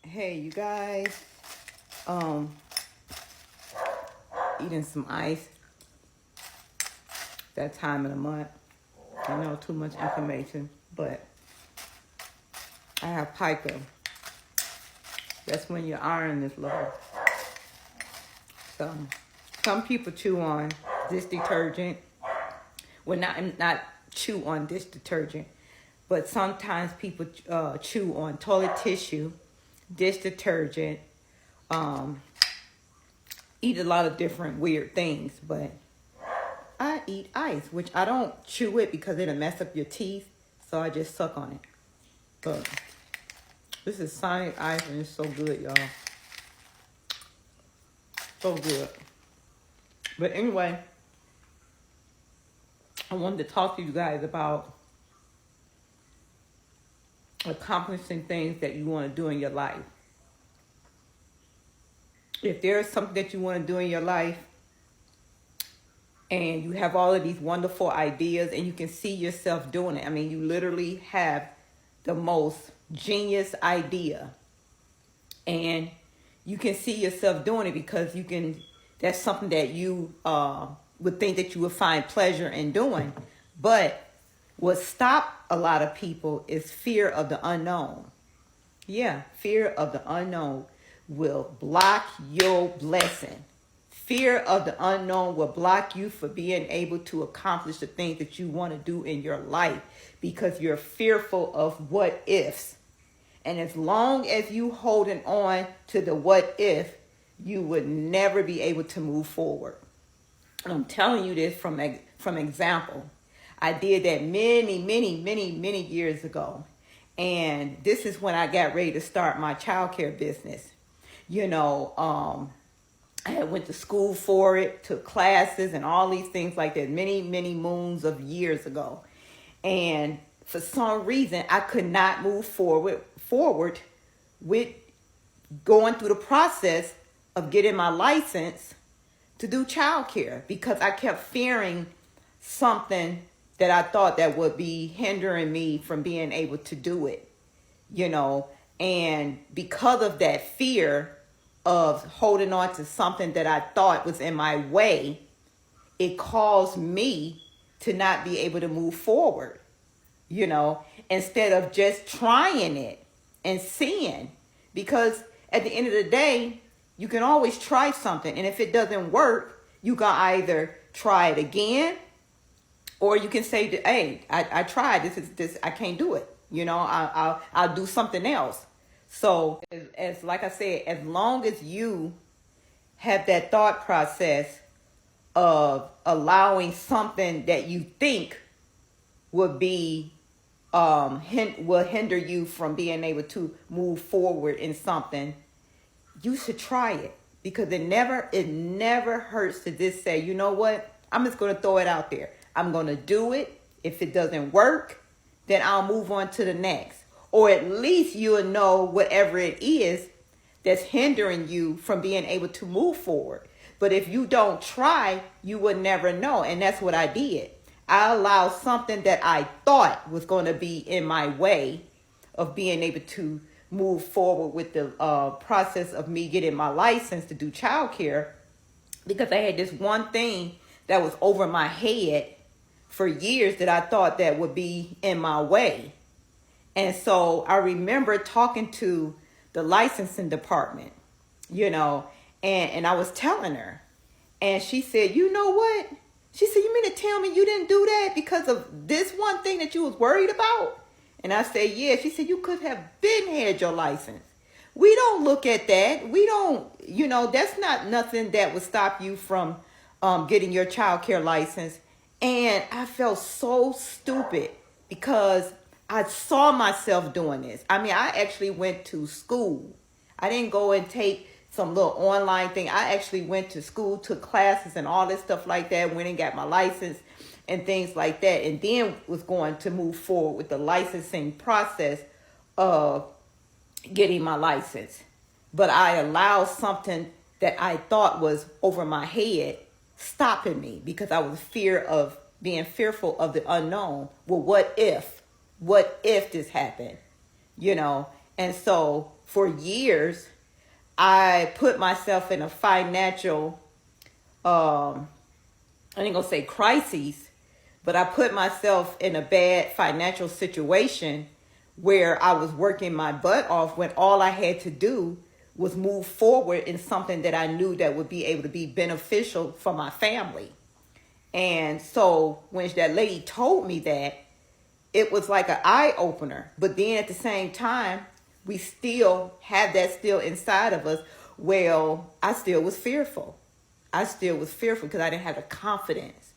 Hey, you guys. Um, Eating some ice. That time of the month. I know too much information, but I have pica. That's when your iron is low. So, some people chew on dish detergent. Well, not chew on dish detergent, but sometimes people chew on toilet tissue, dish detergent, um, eat a lot of different weird things, but I eat ice, which I don't chew it because it'll mess up your teeth, so I just suck on it. But this is Sonic Ice and it's so good, y'all. So good. But anyway, I wanted to talk to you guys about accomplishing things that you want to do in your life. If there's something that you want to do in your life and you have all of these wonderful ideas and you can see yourself doing it, I mean, you literally have the most genius idea and you can see yourself doing it because that's something that you would think that you would find pleasure in doing. But what stops a lot of people is fear of the unknown. Yeah, fear of the unknown will block your blessing. Fear of the unknown will block you for being able to accomplish the things that you want to do in your life because you're fearful of what ifs. And as long as you holding on to the what if, you would never be able to move forward. And I'm telling you this from example. I did that many years ago. And this is when I got ready to start my childcare business. I had went to school for it, took classes and all these things like that many moons of years ago. And for some reason, I could not move forward with going through the process of getting my license to do childcare because I kept fearing something that I thought that would be hindering me from being able to do it, and because of that fear of holding on to something that I thought was in my way, it caused me to not be able to move forward, instead of just trying it and seeing. Because at the end of the day, you can always try something. And if it doesn't work, you can either try it again or you can say, hey, I tried this, I can't do it. I'll do something else. So as like I said, as long as you have that thought process of allowing something that you think would be will hinder you from being able to move forward in something, you should try it because it never hurts to just say, you know what, I'm just going to throw it out there. I'm going to do it. If it doesn't work, then I'll move on to the next. Or at least you'll know whatever it is that's hindering you from being able to move forward. But if you don't try, you would never know. And that's what I did. I allowed something that I thought was going to be in my way of being able to move forward with the process of me getting my license to do childcare because I had this one thing that was over my head for years that I thought that would be in my way. And so I remember talking to the licensing department, and I was telling her, and she said, you know what? She said, you mean to tell me you didn't do that because of this one thing that you was worried about? And I said, yeah. She said, you could have been had your license. We don't look at that. We don't, that's not nothing that would stop you from getting your child care license. And I felt so stupid because I saw myself doing this. I mean, I actually went to school. I didn't go and take some little online thing. I actually went to school, took classes and all this stuff like that, went and got my license and things like that, and then was going to move forward with the licensing process of getting my license. But I allowed something that I thought was over my head stopping me because I was being fearful of the unknown. Well, what if this happened? And so for years, I put myself in a financial, I ain't gonna say crises, but I put myself in a bad financial situation where I was working my butt off when all I had to do was move forward in something that I knew that would be able to be beneficial for my family. And so when that lady told me that, it was like an eye opener. But then at the same time, we still have that still inside of us. Well, I still was fearful. I still was fearful because I didn't have the confidence.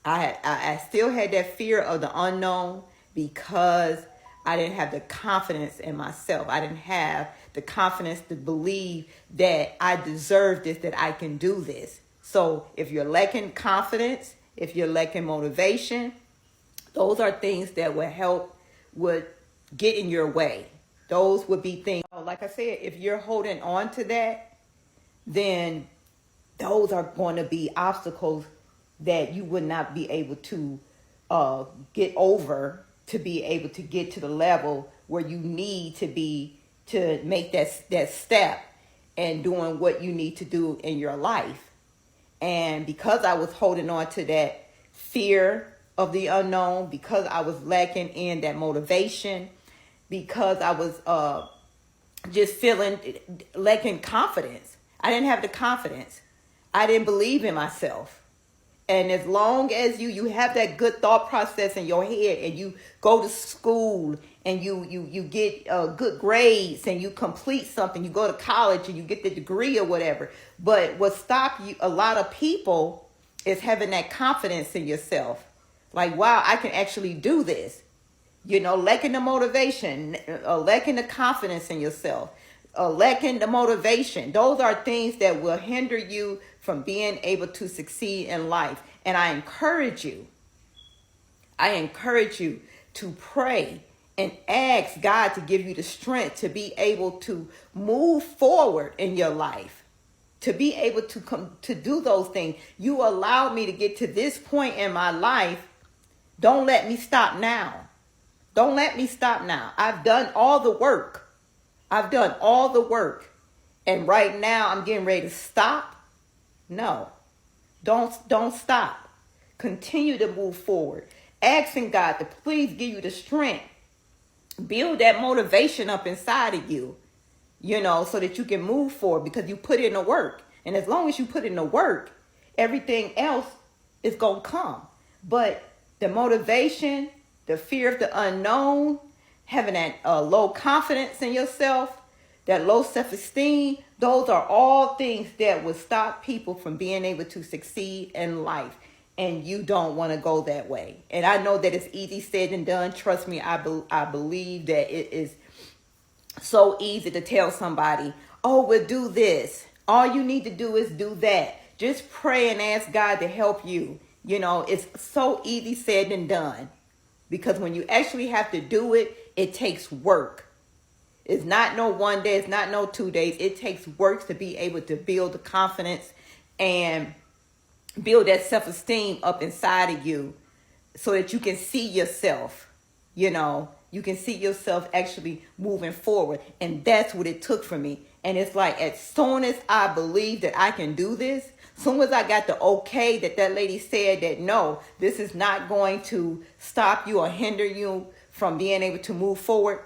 I still had that fear of the unknown because I didn't have the confidence in myself. I didn't have the confidence to believe that I deserve this, that I can do this. So if you're lacking confidence, if you're lacking motivation, those are things that would get in your way. Those would be things, like I said, if you're holding on to that, then those are going to be obstacles that you would not be able to get over to be able to get to the level where you need to be to make that step and doing what you need to do in your life. And because I was holding on to that fear of the unknown, because I was lacking in that motivation, because I was just feeling lacking confidence. I didn't have the confidence. I didn't believe in myself. And as long as you have that good thought process in your head and you go to school and you get good grades and you complete something, you go to college and you get the degree or whatever. But what stops you, a lot of people, is having that confidence in yourself. Like, wow, I can actually do this. Lacking the motivation, lacking the confidence in yourself, lacking the motivation. Those are things that will hinder you from being able to succeed in life. And I encourage you to pray and ask God to give you the strength to be able to move forward in your life, to be able to come to do those things. You allowed me to get to this point in my life. Don't let me stop now. Don't let me stop now. I've done all the work. And right now I'm getting ready to stop. No, don't stop. Continue to move forward. Asking God to please give you the strength. Build that motivation up inside of you, so that you can move forward because you put in the work. And as long as you put in the work, everything else is going to come. But the motivation, the fear of the unknown, having that low confidence in yourself, that low self-esteem, those are all things that would stop people from being able to succeed in life. And you don't want to go that way. And I know that it's easy said than done. Trust me, I believe that it is so easy to tell somebody, oh, we'll do this. All you need to do is do that. Just pray and ask God to help you. It's so easy said than done. Because when you actually have to do it, it takes work. It's not no one day, it's not no 2 days. It takes work to be able to build the confidence and build that self-esteem up inside of you so that you can see yourself, you can see yourself actually moving forward. And that's what it took for me. And it's like, as soon as I believe that I can do this, as soon as I got the okay that lady said that, no, this is not going to stop you or hinder you from being able to move forward.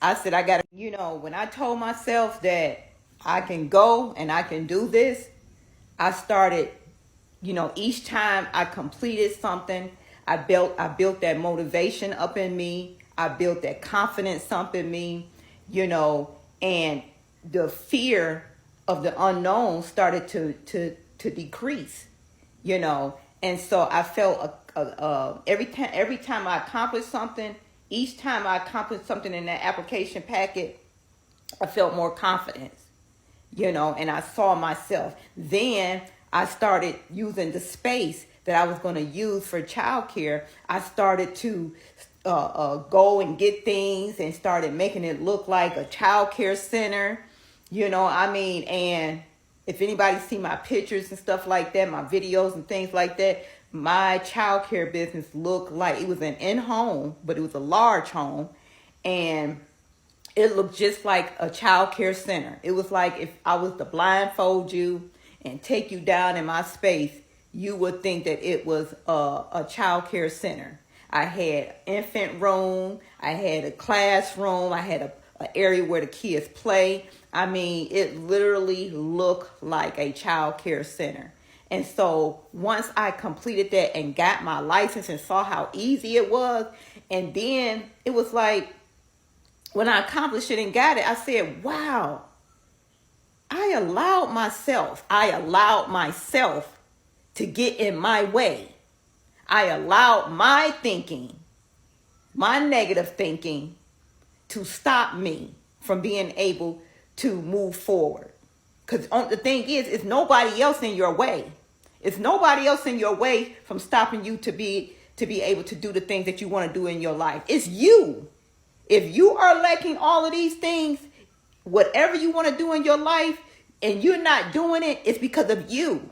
I said, I got to, when I told myself that I can go and I can do this, I started, each time I completed something, I built that motivation up in me. I built that confidence up in me, and the fear of the unknown started to decrease, and so I felt every time I accomplished something, each time I accomplished something in that application packet, I felt more confidence, and I saw myself. Then I started using the space that I was going to use for childcare. I started to go and get things and started making it look like a childcare center, and if anybody see my pictures and stuff like that, my videos and things like that, my childcare business looked like it was an in-home, but it was a large home. And it looked just like a child care center. It was like if I was to blindfold you and take you down in my space, you would think that it was a child care center. I had infant room, I had a classroom, I had a area where the kids play. I mean, it literally looked like a child care center. And so once I completed that and got my license and saw how easy it was, and then it was like, when I accomplished it and got it, I said, wow, I allowed myself to get in my way. I allowed my thinking, my negative thinking, to stop me from being able to move forward. Because the thing is, it's nobody else in your way. It's nobody else in your way from stopping you to be able to do the things that you want to do in your life. It's you. If you are lacking all of these things, whatever you want to do in your life, and you're not doing it, it's because of you.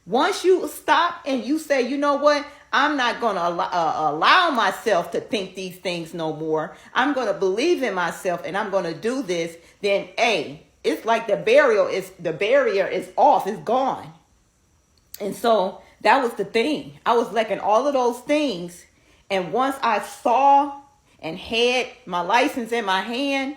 Once you stop and you say, you know what, I'm not going to allow myself to think these things no more. I'm going to believe in myself and I'm going to do this. Then, it's like the barrier is off. It's gone. And so that was the thing. I was lacking all of those things. And once I saw and had my license in my hand,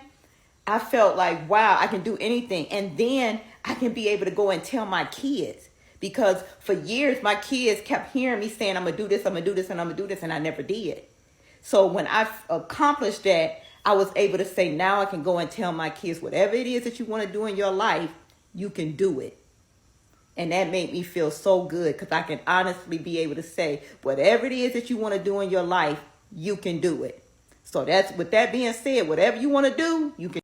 I felt like, wow, I can do anything. And then I can be able to go and tell my kids. Because for years, my kids kept hearing me saying, I'm going to do this, I'm going to do this, and I'm going to do this. And I never did. So when I accomplished that, I was able to say, now I can go and tell my kids, whatever it is that you want to do in your life, you can do it. And that made me feel so good, because I can honestly be able to say, whatever it is that you want to do in your life, you can do it. So with that being said, whatever you want to do, you can